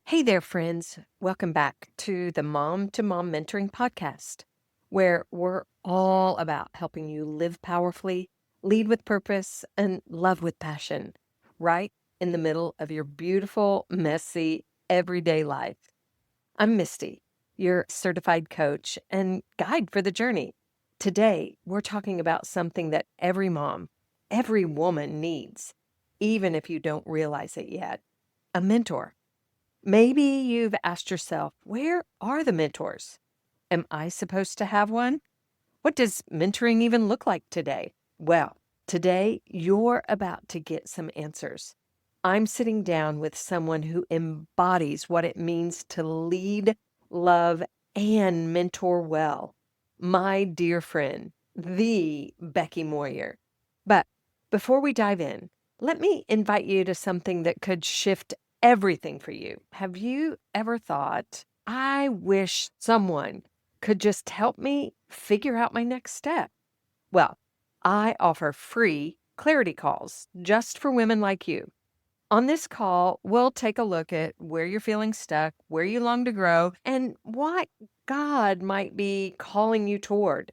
Hey there, friends. Welcome back to the Mom to Mom Mentoring Podcast, where we're all about helping you live powerfully, lead with purpose, and love with passion, right in the middle of your beautiful, messy, everyday life. I'm Misty, your certified coach and guide for the journey. Today, we're talking about something that every mom, every woman needs, even if you don't realize it yet, a mentor. Maybe you've asked yourself, where are the mentors? Am I supposed to have one? What does mentoring even look like today? Well, today you're about to get some answers. I'm sitting down with someone who embodies what it means to lead, love, and mentor well. My dear friend, the Becky Moyer. But before we dive in, let me invite you to something that could shift everything for you. Have you ever thought, I wish someone could just help me figure out my next step? Well, I offer free clarity calls just for women like you. On this call, we'll take a look at where you're feeling stuck, where you long to grow, and what God might be calling you toward.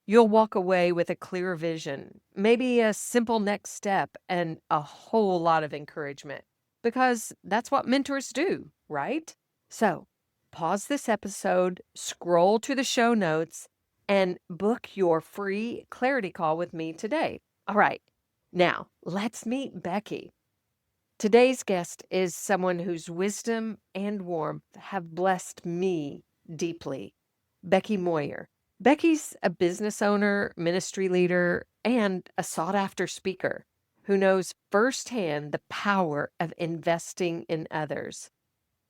You'll walk away with a clearer vision, maybe a simple next step, and a whole lot of encouragement. Because that's what mentors do, right? So pause this episode, scroll to the show notes, and book your free clarity call with me today. All right, now let's meet Becky. Today's guest is someone whose wisdom and warmth have blessed me deeply. Becky Moyer. Becky's a business owner, ministry leader, and a sought after speaker who knows firsthand the power of investing in others.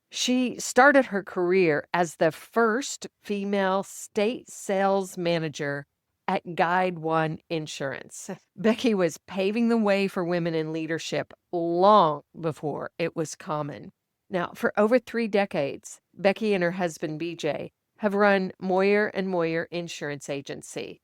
She started her career as the first female state sales manager at Guide One Insurance. Becky was paving the way for women in leadership long before it was common. Now, for over 3 decades, Becky and her husband BJ have run Moyer and Moyer Insurance Agency.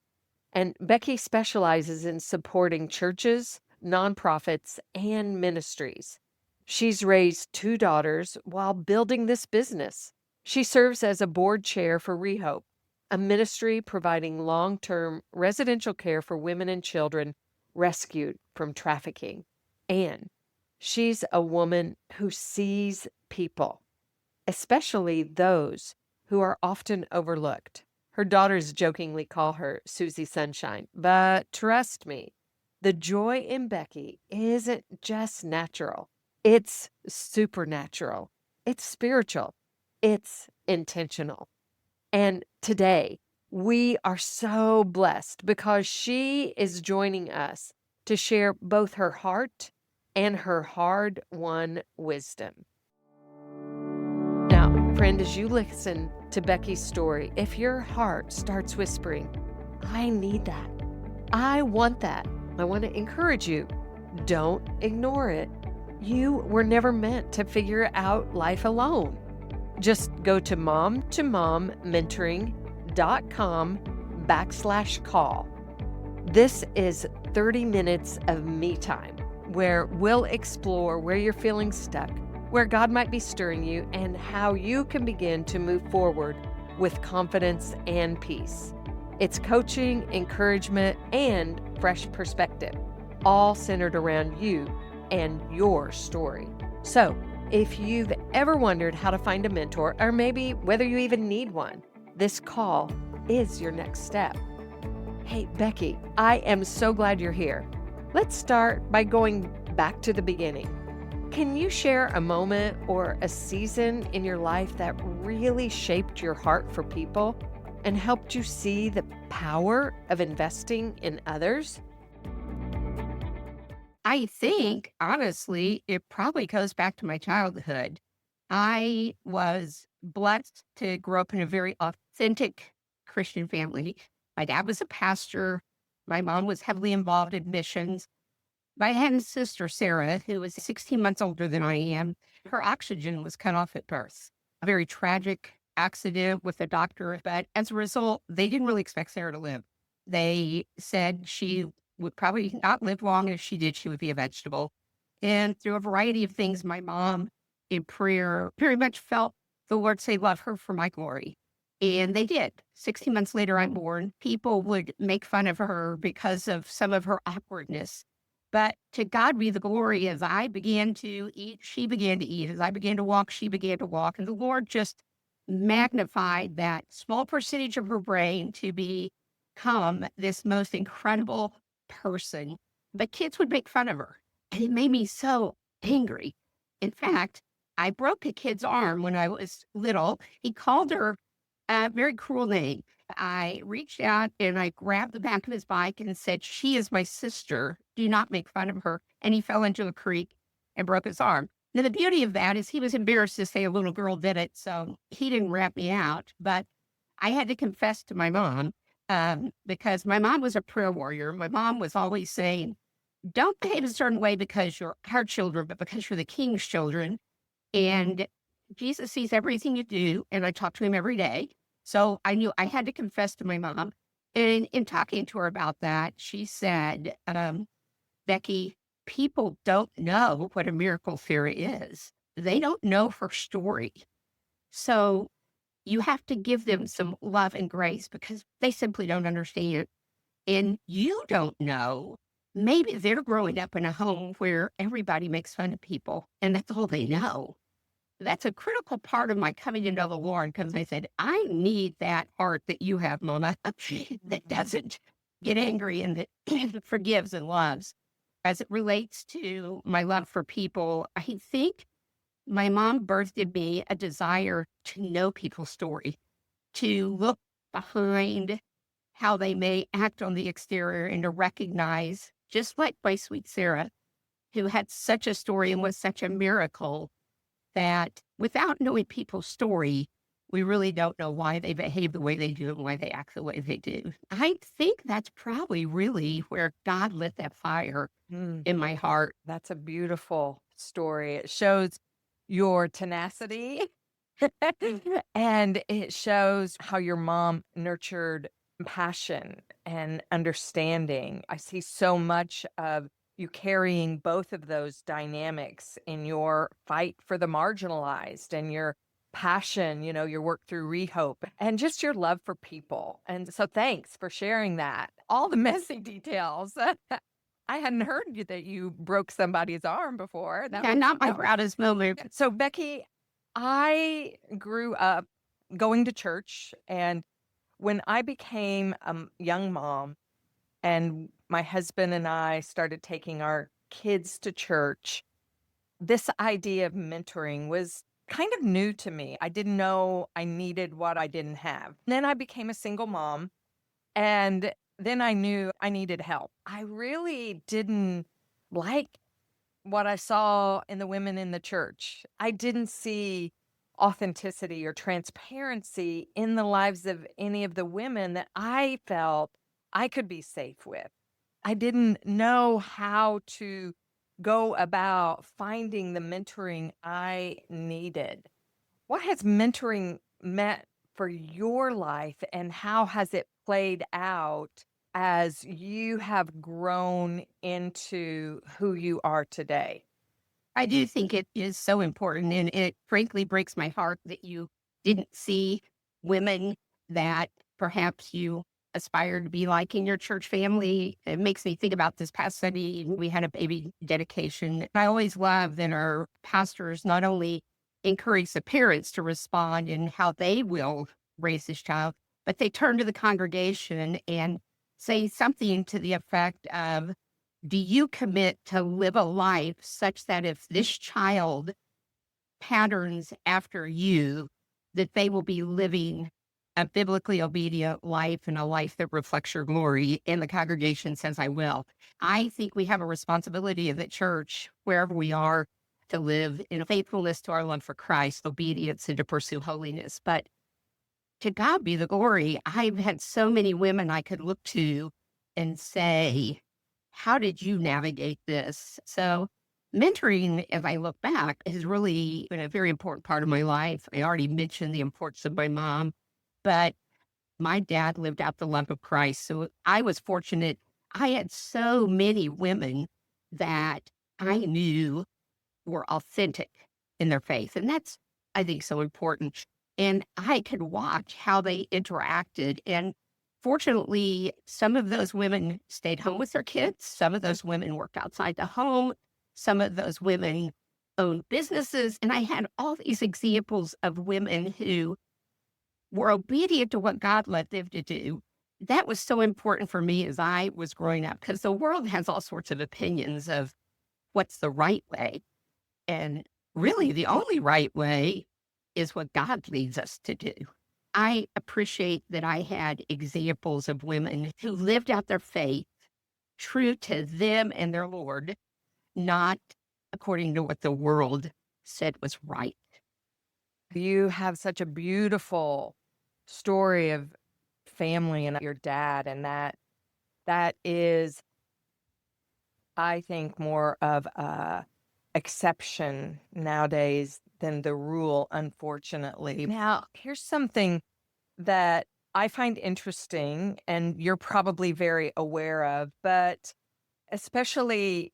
And Becky specializes in supporting churches, nonprofits, and ministries. She's raised 2 daughters while building this business. She serves as a board chair for Rehope, a ministry providing long-term residential care for women and children rescued from trafficking. And she's a woman who sees people, especially those who are often overlooked. Her daughters jokingly call her Suzy Sunshine, but trust me, the joy in Becky isn't just natural. It's supernatural. It's spiritual. It's intentional. And today, we are so blessed because she is joining us to share both her heart and her hard-won wisdom. Now, friend, as you listen to Becky's story, if your heart starts whispering, I need that, I want that, I want to encourage you, don't ignore it. You were never meant to figure out life alone. Just go to momtomommentoring.com/call. This is 30 minutes of me time where we'll explore where you're feeling stuck, where God might be stirring you, and how you can begin to move forward with confidence and peace. It's coaching, encouragement, and fresh perspective, all centered around you and your story. So, if you've ever wondered how to find a mentor, or maybe whether you even need one, this call is your next step. Hey, Becky, I am so glad you're here. Let's start by going back to the beginning. Can you share a moment or a season in your life that really shaped your heart for people and helped you see the power of investing in others? I think, honestly, it probably goes back to my childhood. I was blessed to grow up in a very authentic Christian family. My dad was a pastor. My mom was heavily involved in missions. I had a sister, Sarah, who was 16 months older than I am. Her oxygen was cut off at birth. A very tragic accident with a doctor. But as a result, they didn't really expect Sarah to live. They said she would probably not live long. If she did, she would be a vegetable. And through a variety of things, my mom in prayer, very much felt the Lord say, love her for my glory. And they did. 16 months later, I'm born. People would make fun of her because of some of her awkwardness. But to God be the glory. As I began to eat, she began to eat. As I began to walk, she began to walk. And the Lord just magnified that small percentage of her brain to become this most incredible person. But kids would make fun of her. And it made me so angry. In fact, I broke a kid's arm when I was little. He called her a very cruel name. I reached out and I grabbed the back of his bike and said, "She is my sister. Do not make fun of her." And he fell into a creek and broke his arm. Now, the beauty of that is he was embarrassed to say a little girl did it. So he didn't rat me out. But I had to confess to my mom because my mom was a prayer warrior. My mom was always saying, don't behave a certain way because you're our children, but because you're the king's children. And Jesus sees everything you do, and I talk to him every day. So I knew I had to confess to my mom. And in talking to her about that, she said, Becky, people don't know what a miracle fairy is. They don't know her story. So you have to give them some love and grace because they simply don't understand. And you don't know. Maybe they're growing up in a home where everybody makes fun of people, and that's all they know. That's a critical part of my coming to know the Lord because I said, I need that heart that you have, Mama, that doesn't get angry and that forgives and loves. As it relates to my love for people, I think my mom birthed in me a desire to know people's story, to look behind how they may act on the exterior and to recognize, just like my sweet Sarah, who had such a story and was such a miracle, that without knowing people's story, we really don't know why they behave the way they do and why they act the way they do. I think that's probably really where God lit that fire Mm, in my heart. that's a beautiful story. It shows your tenacity and it shows how your mom nurtured passion and understanding. I see so much of you carrying both of those dynamics in your fight for the marginalized and your passion, your work through Rehope and just your love for people. And so thanks for sharing that. All the messy details. I hadn't heard that you broke somebody's arm before. Yeah, not my proudest moment. So, Becky, I grew up going to church, and when I became a young mom and my husband and I started taking our kids to church, this idea of mentoring was kind of new to me. I didn't know I needed what I didn't have. Then I became a single mom, and then I knew I needed help. I really didn't like what I saw in the women in the church. I didn't see authenticity or transparency in the lives of any of the women that I felt I could be safe with. I didn't know how to go about finding the mentoring I needed. What has mentoring meant for your life, and how has it played out as you have grown into who you are today? I do think it is so important, and it frankly breaks my heart that you didn't see women that perhaps you aspired to be like in your church family. It makes me think about this past Sunday. We had a baby dedication. I always love that our pastors not only encourage the parents to respond in how they will raise this child, but they turn to the congregation and say something to the effect of, do you commit to live a life such that if this child patterns after you, that they will be living a biblically obedient life and a life that reflects your glory? And the congregation says, I will. I think we have a responsibility of the church, wherever we are, to live in faithfulness to our love for Christ, obedience, and to pursue holiness. But to God be the glory. I've had so many women I could look to and say, how did you navigate this? So, mentoring, as I look back, has really been a very important part of my life. I already mentioned the importance of my mom, but my dad lived out the love of Christ. So, I was fortunate. I had so many women that I knew were authentic. in their faith. And that's, I think, so important. And I could watch how they interacted. And fortunately, some of those women stayed home with their kids. Some of those women worked outside the home. Some of those women owned businesses. And I had all these examples of women who were obedient to what God led them to do. That was so important for me as I was growing up because the world has all sorts of opinions of what's the right way. And really, the only right way is what God leads us to do. I appreciate that I had examples of women who lived out their faith true to them and their Lord, not according to what the world said was right. You have such a beautiful story of family and your dad, and that is, I think, more of a exception nowadays than the rule, unfortunately. Now, here's something that I find interesting, and you're probably very aware of, but especially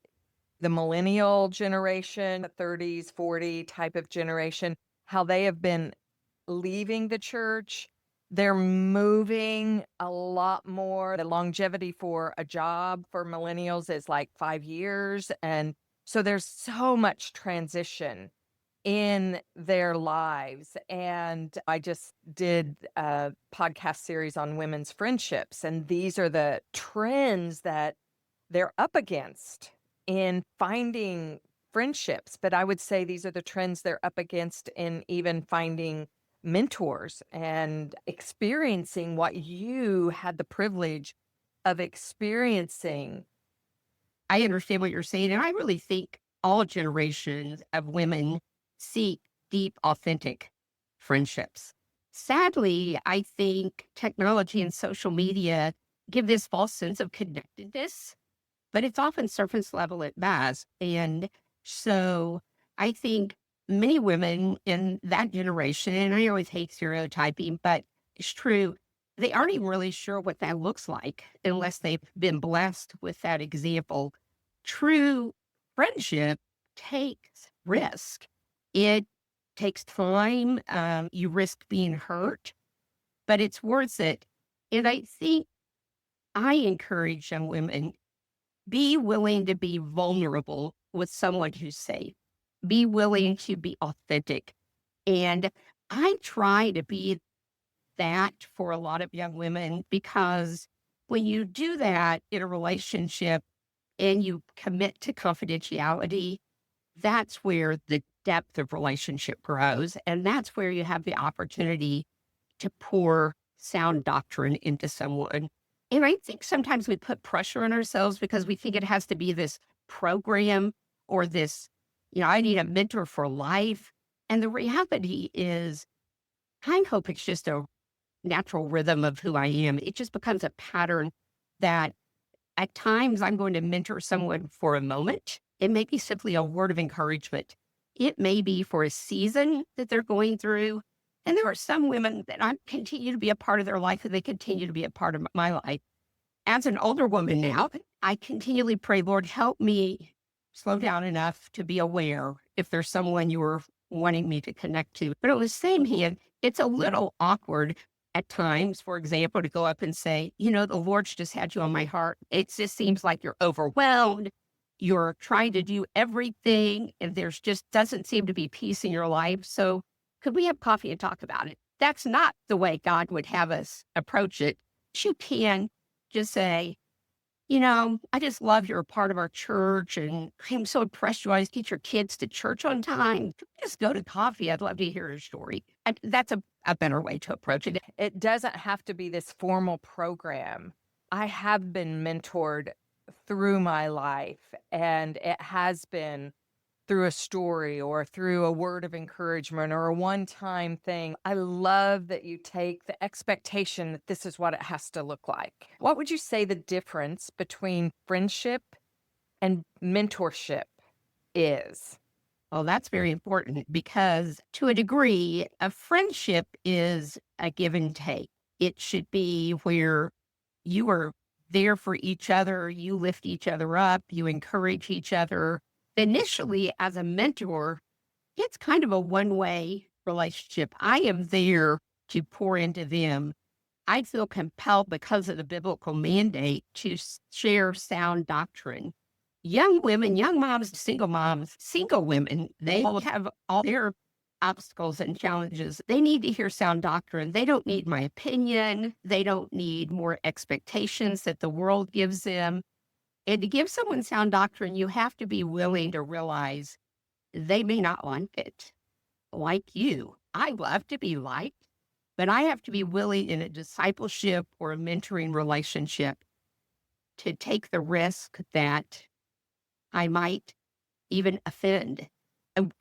the millennial generation, the 30s, 40 type of generation, how they have been leaving the church. They're moving a lot more. The longevity for a job for millennials is like 5 years. And so there's so much transition in their lives. And I just did a podcast series on women's friendships, and these are the trends that they're up against in finding friendships. But I would say these are the trends they're up against in even finding mentors and experiencing what you had the privilege of experiencing. I understand what you're saying. And I really think all generations of women seek deep, authentic friendships. Sadly, I think technology and social media give this false sense of connectedness, but it's often surface level at best. And so I think many women in that generation, and I always hate stereotyping, but it's true, they aren't even really sure what that looks like unless they've been blessed with that example. True friendship takes risk. It takes time. You risk being hurt, but it's worth it. And I think I encourage young women, be willing to be vulnerable with someone who's safe. Be willing to be authentic. And I try to be that for a lot of young women because when you do that in a relationship and you commit to confidentiality, that's where the depth of relationship grows. And that's where you have the opportunity to pour sound doctrine into someone. And I think sometimes we put pressure on ourselves because we think it has to be this program or this, I need a mentor for life. And the reality is, I hope it's just a natural rhythm of who I am. It just becomes a pattern that at times I'm going to mentor someone for a moment. It may be simply a word of encouragement. It may be for a season that they're going through. And there are some women that I continue to be a part of their life and they continue to be a part of my life. As an older woman now, I continually pray, Lord, help me slow down enough to be aware if there's someone you were wanting me to connect to. But on the same hand, it's a little awkward at times, for example, to go up and say, the Lord's just had you on my heart. It just seems like you're overwhelmed. You're trying to do everything, and there's just doesn't seem to be peace in your life. So could we have coffee and talk about it? That's not the way God would have us approach it. You can just say, I just love you're a part of our church, and I'm so impressed you always get your kids to church on time. Just go to coffee. I'd love to hear your story. That's a better way to approach it. It doesn't have to be this formal program. I have been mentored through my life, and it has been through a story or through a word of encouragement or a one-time thing. I love that you take the expectation that this is what it has to look like. What would you say the difference between friendship and mentorship is? Well, that's very important because to a degree, a friendship is a give and take. It should be where you are there for each other, you lift each other up, you encourage each other. Initially, as a mentor, it's kind of a one-way relationship. I am there to pour into them. I feel compelled because of the biblical mandate to share sound doctrine. Young women, young moms, single women, they all have all their obstacles and challenges. They need to hear sound doctrine. They don't need my opinion. They don't need more expectations that the world gives them. And to give someone sound doctrine, you have to be willing to realize they may not like it like you. I love to be liked, but I have to be willing in a discipleship or a mentoring relationship to take the risk that I might even offend.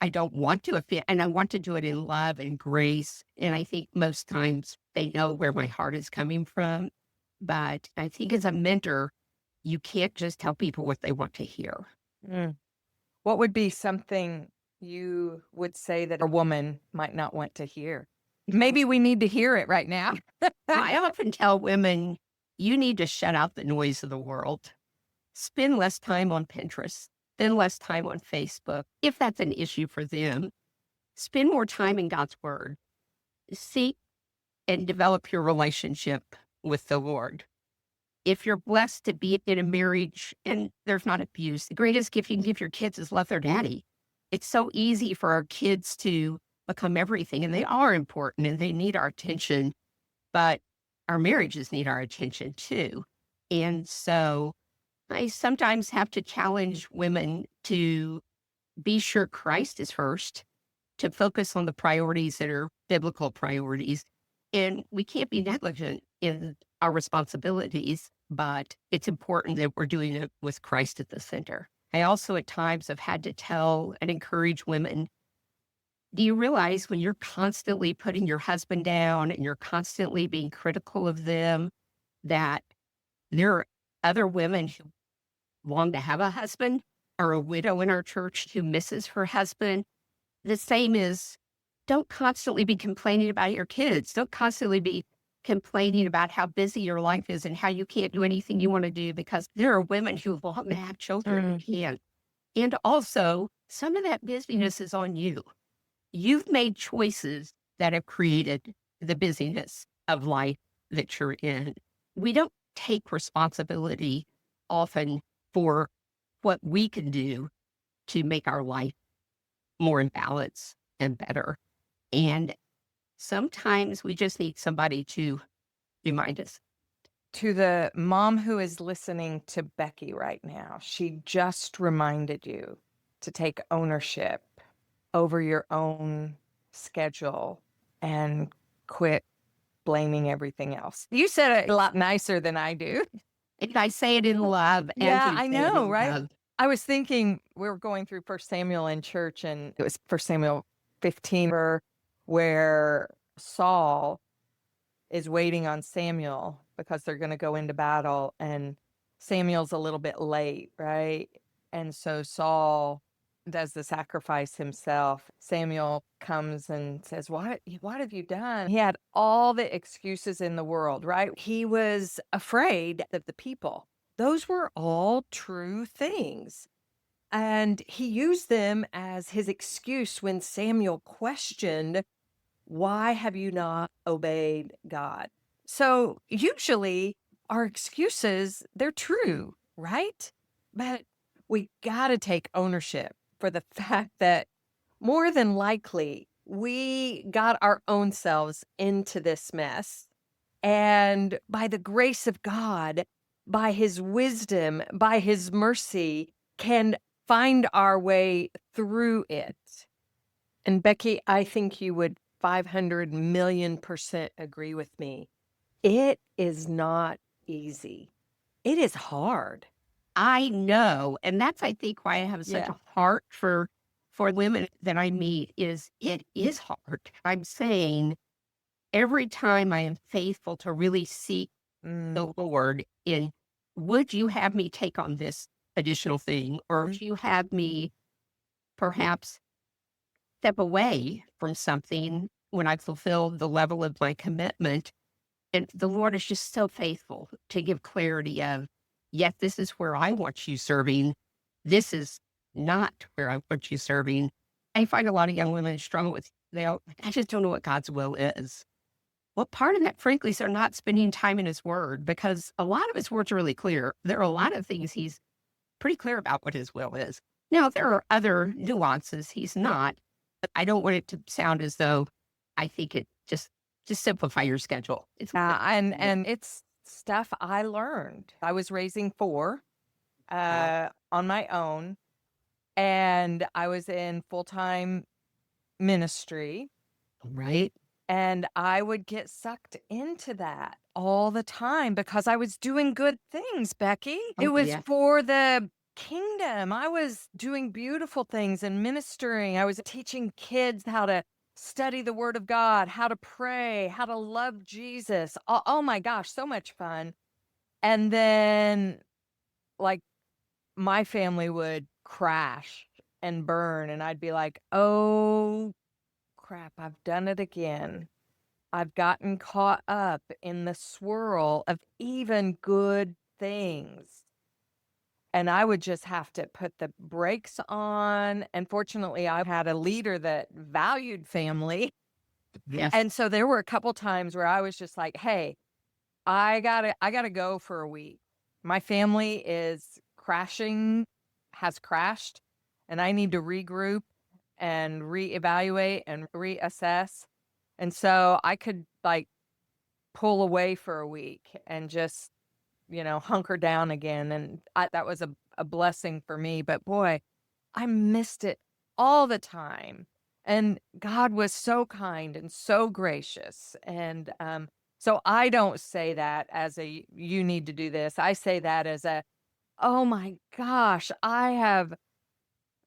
I don't want to offend, and I want to do it in love and grace. And I think most times they know where my heart is coming from. But I think as a mentor, you can't just tell people what they want to hear. Mm. What would be something you would say that a woman might not want to hear? Maybe we need to hear it right now. I often tell women, you need to shut out the noise of the world. Spend less time on Pinterest, spend less time on Facebook, if that's an issue for them. Spend more time in God's Word. Seek and develop your relationship with the Lord. If you're blessed to be in a marriage and there's not abuse, the greatest gift you can give your kids is love their daddy. It's so easy for our kids to become everything, and they are important and they need our attention, but our marriages need our attention too. And so I sometimes have to challenge women to be sure Christ is first, to focus on the priorities that are biblical priorities. And we can't be negligent in our responsibilities, but it's important that we're doing it with Christ at the center. I also at times have had to tell and encourage women, do you realize when you're constantly putting your husband down and you're constantly being critical of them, that there are other women who long to have a husband or a widow in our church who misses her husband? The same is, don't constantly be complaining about your kids. Don't constantly be complaining about how busy your life is and how you can't do anything you want to do, because there are women who long to have children and can't. And also, some of that busyness is on you. You've made choices that have created the busyness of life that you're in. We don't take responsibility often for what we can do to make our life more in balance and better. And sometimes we just need somebody to remind us. To the mom who is listening to Becky right now, she just reminded you to take ownership over your own schedule and quit blaming everything else. You said it a lot nicer than I do. And I say it in love. Yeah, And we I say it know, in right? love. I was thinking we were going through First Samuel in church, and it was First Samuel 15 where Saul is waiting on Samuel because they're going to go into battle, and Samuel's a little bit late, right? And so Saul does the sacrifice himself. Samuel comes and says, what have you done? He had all the excuses in the world, right? He was afraid of the people. Those were all true things. And he used them as his excuse when Samuel questioned, why have you not obeyed God? So usually our excuses, they're true, right? But we got to take ownership for the fact that more than likely we got our own selves into this mess. And by the grace of God, by his wisdom, by his mercy, can find our way through it. And Becky, I think you would 500,000,000% agree with me. It is not easy. It is hard. I know. And that's, I think, why I have such Yeah. a heart for women that I meet is it is hard. I'm saying every time I am faithful to really seek Mm, the Lord in, would you have me take on this additional thing? Or would mm, you have me perhaps step away from something when I fulfill the level of my commitment? And the Lord is just so faithful to give clarity of, yes, this is where I want you serving. This is not where I want you serving. I find a lot of young women struggle with, I just don't know what God's will is. Well, part of that, frankly, is they're not spending time in his word because a lot of his words are really clear. There are a lot of things he's pretty clear about what his will is. Now, there are other nuances he's not, but I don't want it to sound as though I think it just simplify your schedule. It's Yeah, and it's stuff I learned. I was raising 4, on my own, and I was in full-time ministry, right. and I would get sucked into that all the time because I was doing good things, Becky. It Oh, was yeah. for the kingdom. I was doing beautiful things and ministering. I was teaching kids how to study the word of God, how to pray, how to love Jesus. Oh my gosh, so much fun. And then, like, my family would crash and burn, and I'd be like, "Oh crap, I've done it again. I've gotten caught up in the swirl of even good things." And I would just have to put the brakes on. And fortunately, I had a leader that valued family. Yes. And so there were a couple times where I was just like, "Hey, I gotta go for a week. My family is crashing, has crashed, and I need to regroup and reevaluate and reassess." And so I could, like, pull away for a week and just, hunker down again. And that was a blessing for me. But boy, I missed it all the time. And God was so kind and so gracious. And so I don't say that as a, you need to do this. I say that as a, oh my gosh, I have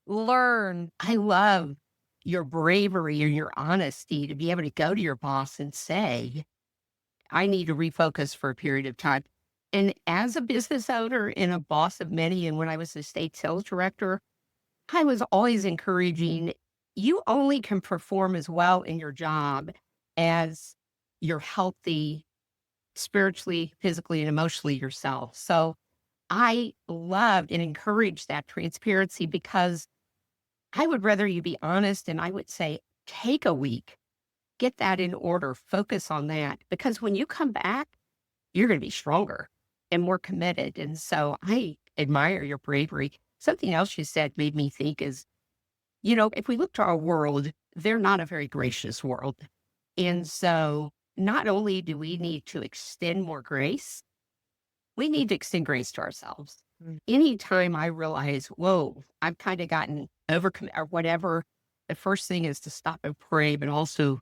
learned. I love your bravery and your honesty to be able to go to your boss and say, I need to refocus for a period of time. And as a business owner and a boss of many, and when I was the state sales director, I was always encouraging you only can perform as well in your job as you're healthy spiritually, physically, and emotionally yourself. So I loved and encouraged that transparency because I would rather you be honest. And I would say, take a week, get that in order, focus on that. Because when you come back, you're going to be stronger and more committed. And so I admire your bravery. Something else you said made me think is, if we look to our world, they're not a very gracious world. And so not only do we need to extend more grace, we need to extend grace to ourselves. Mm. Anytime I realize, whoa, I've kind of gotten overcome or whatever, the first thing is to stop and pray, but also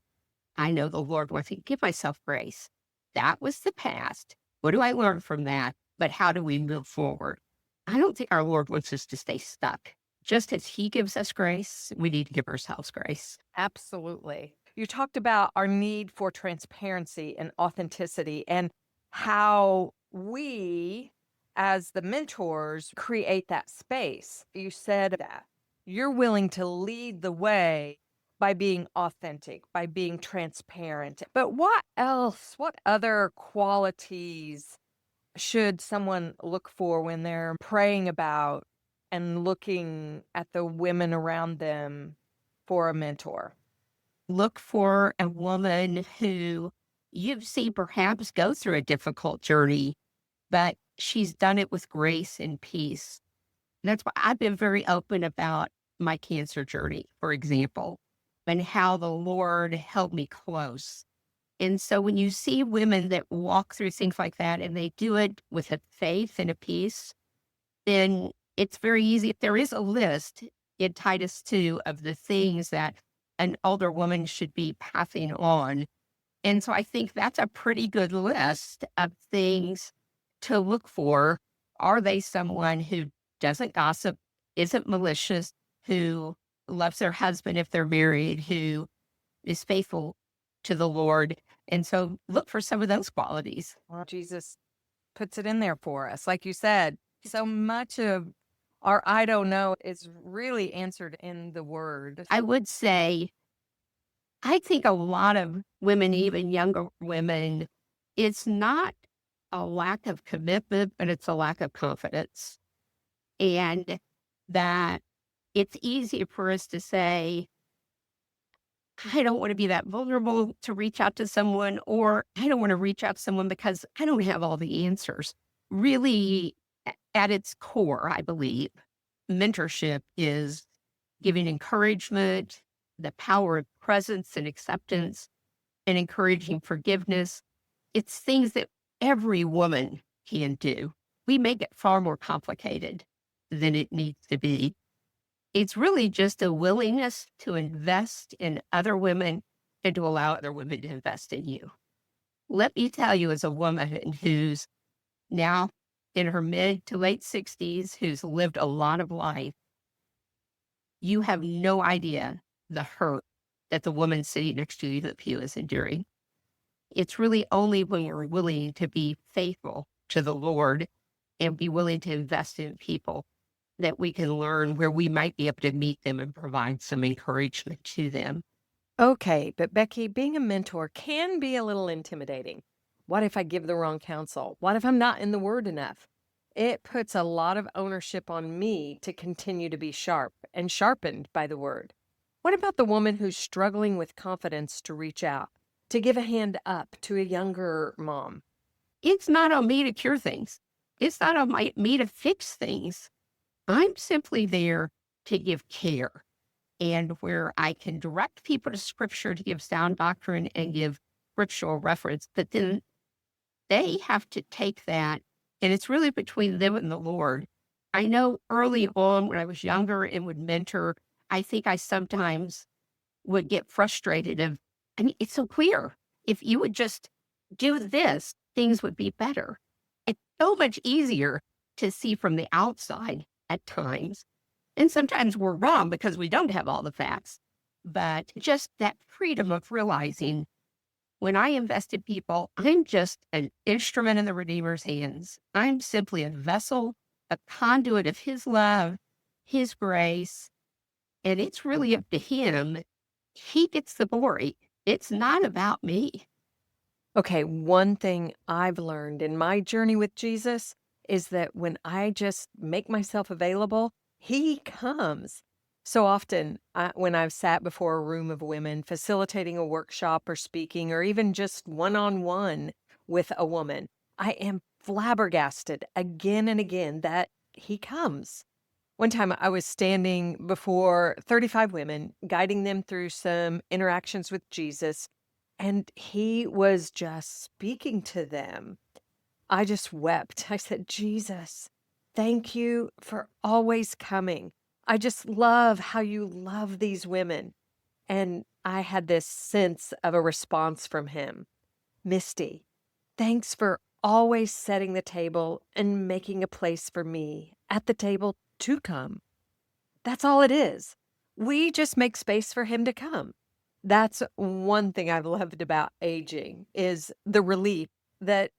I know the Lord wants to give myself grace. That was the past. What do I learn from that? But how do we move forward? I don't think our Lord wants us to stay stuck. Just as he gives us grace, we need to give ourselves grace. Absolutely. You talked about our need for transparency and authenticity and how we, as the mentors, create that space. You said that you're willing to lead the way by being authentic, by being transparent. But what else? What other qualities should someone look for when they're praying about and looking at the women around them for a mentor? Look for a woman who you've seen perhaps go through a difficult journey, but she's done it with grace and peace. That's why I've been very open about my cancer journey, for example, and how the Lord held me close. And so when you see women that walk through things like that and they do it with a faith and a peace, then it's very easy. If there is a list in Titus 2 of the things that an older woman should be passing on. And so I think that's a pretty good list of things to look for. Are they someone who doesn't gossip, isn't malicious, who loves their husband if they're married, who is faithful to the Lord? And so look for some of those qualities. Well, Jesus puts it in there for us. Like you said, so much of our I don't know is really answered in the word. I would say, I think a lot of women, even younger women, it's not a lack of commitment, but it's a lack of confidence. And that it's easy for us to say, I don't want to be that vulnerable to reach out to someone, or I don't want to reach out to someone because I don't have all the answers. Really, at its core, I believe mentorship is giving encouragement, the power of presence and acceptance, and encouraging forgiveness. It's things that every woman can do. We make it far more complicated than it needs to be. It's really just a willingness to invest in other women and to allow other women to invest in you. Let me tell you, as a woman who's now in her mid to late 60s, who's lived a lot of life, you have no idea the hurt that the woman sitting next to you in the pew is enduring. It's really only when we're willing to be faithful to the Lord and be willing to invest in people that we can learn where we might be able to meet them and provide some encouragement to them. Okay, but Becky, being a mentor can be a little intimidating. What if I give the wrong counsel? What if I'm not in the word enough? It puts a lot of ownership on me to continue to be sharp and sharpened by the word. What about the woman who's struggling with confidence to reach out, to give a hand up to a younger mom? It's not on me to cure things. It's not on me to fix things. I'm simply there to give care, and where I can direct people to scripture to give sound doctrine and give scriptural reference, but then they have to take that, and it's really between them and the Lord. I know early on when I was younger and would mentor, I think I sometimes would get frustrated of, I mean, it's so clear. If you would just do this, things would be better. It's so much easier to see from the outside at times. And sometimes we're wrong because we don't have all the facts. But just that freedom of realizing when I invest in people, I'm just an instrument in the Redeemer's hands. I'm simply a vessel, a conduit of his love, his grace, and it's really up to him. He gets the glory. It's not about me. Okay, one thing I've learned in my journey with Jesus is that when I just make myself available, he comes. So often, when I've sat before a room of women facilitating a workshop or speaking, or even just one on one with a woman, I am flabbergasted again and again that he comes. One time I was standing before 35 women, guiding them through some interactions with Jesus, and he was just speaking to them. I just wept. I said, Jesus, thank you for always coming. I just love how you love these women. And I had this sense of a response from him. Misty, thanks for always setting the table and making a place for me at the table to come. That's all it is. We just make space for him to come. That's one thing I've loved about aging is the relief that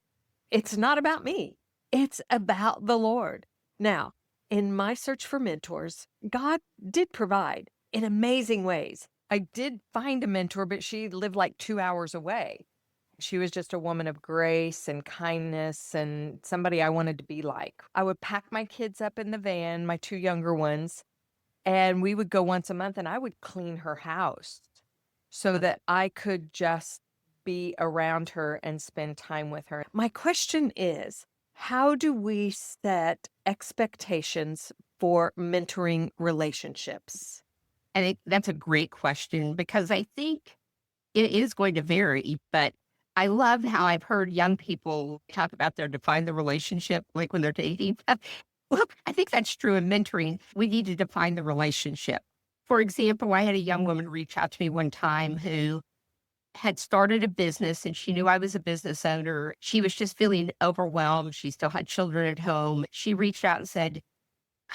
it's not about me. It's about the Lord. Now, in my search for mentors, God did provide in amazing ways. I did find a mentor, but she lived like 2 hours away. She was just a woman of grace and kindness and somebody I wanted to be like. I would pack my kids up in the van, my 2 younger ones, and we would go once a month and I would clean her house so that I could just be around her and spend time with her. My question is, how do we set expectations for mentoring relationships? I think that's a great question because I think it is going to vary, but I love how I've heard young people talk about their define the relationship, like when they're dating. Well, I think that's true in mentoring. We need to define the relationship. For example, I had a young woman reach out to me one time who had started a business and she knew I was a business owner. She was just feeling overwhelmed. She still had children at home. She reached out and said,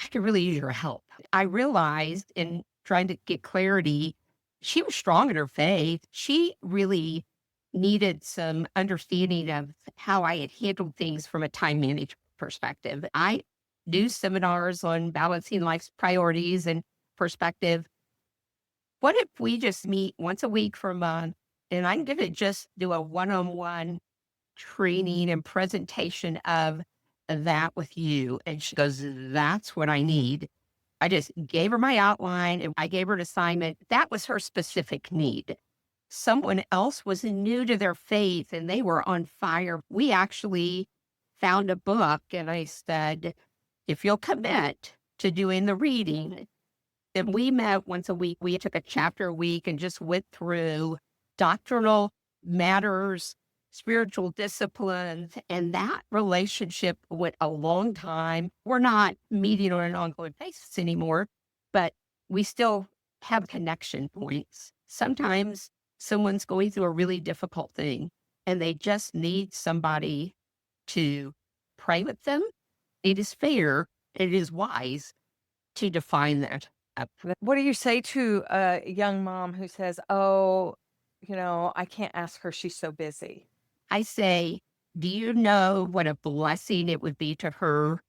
I could really use your help. I realized in trying to get clarity, she was strong in her faith. She really needed some understanding of how I had handled things from a time management perspective. I do seminars on balancing life's priorities and perspective. What if we just meet once a week for a month and I'm going to just do a one on one training and presentation of that with you? And she goes, that's what I need. I just gave her my outline and I gave her an assignment. That was her specific need. Someone else was new to their faith and they were on fire. We actually found a book and I said, if you'll commit to doing the reading, then we met once a week. We took a chapter a week and just went through doctrinal matters, spiritual disciplines, and that relationship went a long time. We're not meeting on an ongoing basis anymore, but we still have connection points. Sometimes someone's going through a really difficult thing and they just need somebody to pray with them. It is fair, it is wise to define that. What do you say to a young mom who says, "Oh, I can't ask her, she's so busy"? I say, do you know what a blessing it would be to her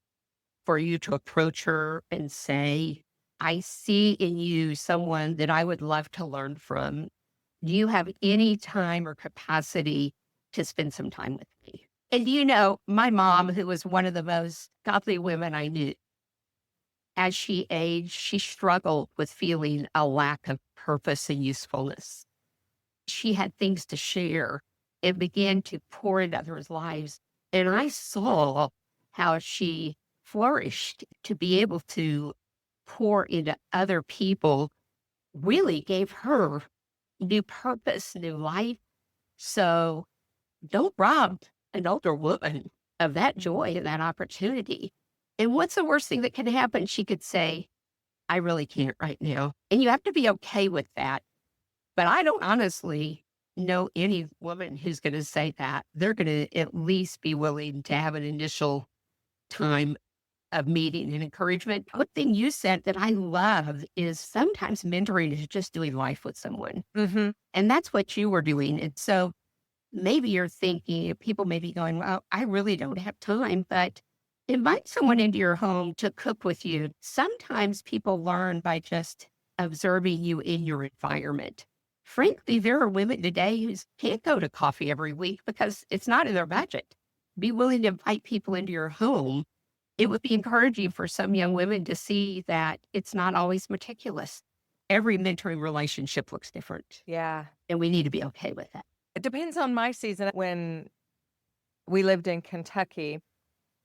for you to approach her and say, I see in you someone that I would love to learn from. Do you have any time or capacity to spend some time with me? And my mom, who was one of the most godly women I knew, as she aged, she struggled with feeling a lack of purpose and usefulness. She had things to share and began to pour into others' lives. And I saw how she flourished to be able to pour into other people, really gave her new purpose, new life. So don't rob an older woman of that joy and that opportunity. And what's the worst thing that can happen? She could say, I really can't right now. And you have to be okay with that. But I don't honestly know any woman who's going to say that. They're going to at least be willing to have an initial time of meeting and encouragement. One thing you said that I love is sometimes mentoring is just doing life with someone. Mm-hmm. And that's what you were doing. And so maybe you're thinking, people may be going, well, I really don't have time, but invite someone into your home to cook with you. Sometimes people learn by just observing you in your environment. Frankly, there are women today who can't go to coffee every week because it's not in their budget. Be willing to invite people into your home. It would be encouraging for some young women to see that it's not always meticulous. Every mentoring relationship looks different, Yeah. and we need to be okay with that. It depends on my season. When we lived in Kentucky,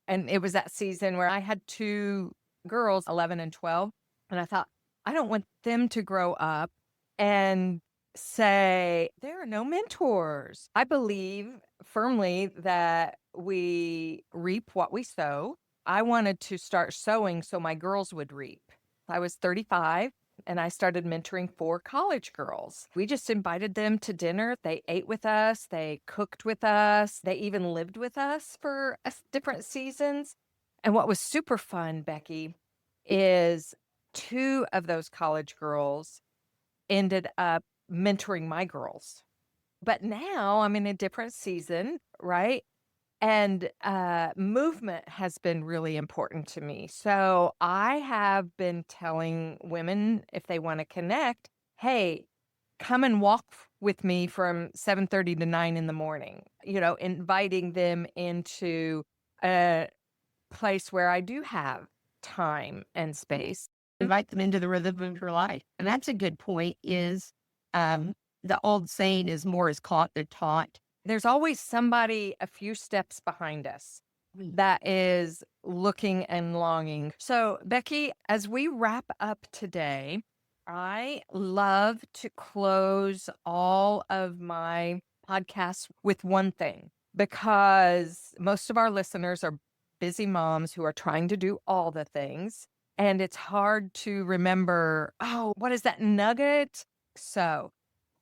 and it was that season where I had two girls, 11 and 12, and I thought, I don't want them to grow up and say, there are no mentors. I believe firmly that we reap what we sow. I wanted to start sowing so my girls would reap. I was 35 and I started mentoring 4 college girls. We just invited them to dinner. They ate with us, they cooked with us, they even lived with us for different seasons. And what was super fun, Becky, is 2 of those college girls ended up mentoring my girls. But now I'm in a different season, right? And movement has been really important to me. So I have been telling women, if they want to connect, hey, come and walk with me from 7:30 to 9 in the morning, inviting them into a place where I do have time and space. Invite them into the rhythm of your life. And that's a good point is the old saying is more is caught than taught. There's always somebody a few steps behind us that is looking and longing. So, Becky, as we wrap up today, I love to close all of my podcasts with one thing because most of our listeners are busy moms who are trying to do all the things. And it's hard to remember, oh, what is that nugget? So,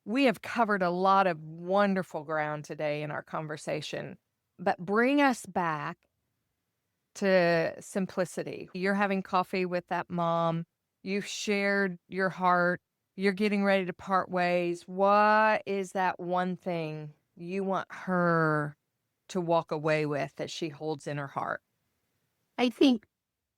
we have covered a lot of wonderful ground today in our conversation, but bring us back to simplicity. You're having coffee with that mom. You've shared your heart. You're getting ready to part ways. What is that one thing you want her to walk away with that she holds in her heart? I think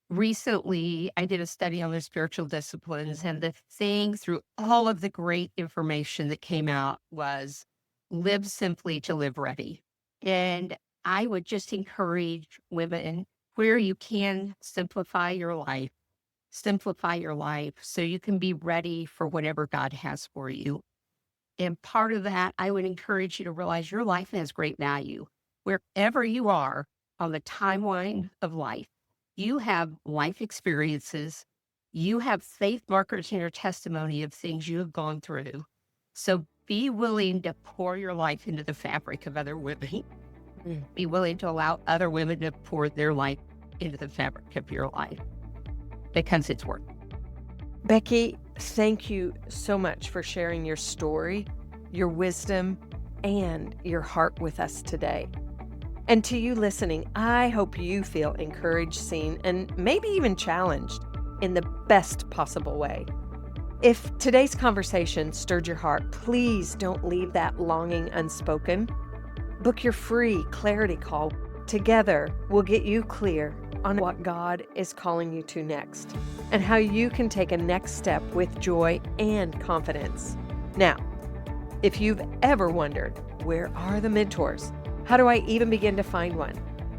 recently I did a study on the spiritual disciplines, and the thing through all of the great information that came out was live simply to live ready. And I would just encourage women where you can simplify your life. simplify your life so you can be ready for whatever God has for you. And part of that, I would encourage you to realize your life has great value. Wherever you are on the timeline of life, you have life experiences, you have faith markers in your testimony of things you have gone through. So be willing to pour your life into the fabric of other women. Be willing to allow other women to pour their life into the fabric of your life because it's worth it. Becky, thank you so much for sharing your story, your wisdom, and your heart with us today. And to you listening, I hope you feel encouraged, seen, and maybe even challenged in the best possible way. If today's conversation stirred your heart, please don't leave that longing unspoken. Book your free clarity call. Together, we'll get you clear on what God is calling you to next and how you can take a next step with joy and confidence. Now, if you've ever wondered, where are the mentors? How do I even begin to find one?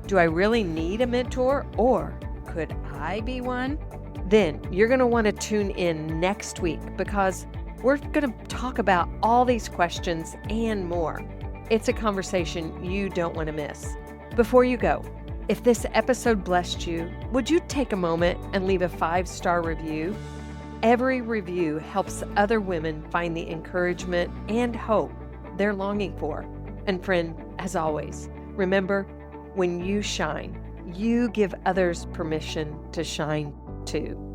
Do I really need a mentor, or could I be one? Then you're going to want to tune in next week, because we're going to talk about all these questions and more. It's a conversation you don't want to miss. Before you go, if this episode blessed you, would you take a moment and leave a 5-star review? Every review helps other women find the encouragement and hope they're longing for. And friend, as always, remember, when you shine, you give others permission to shine too.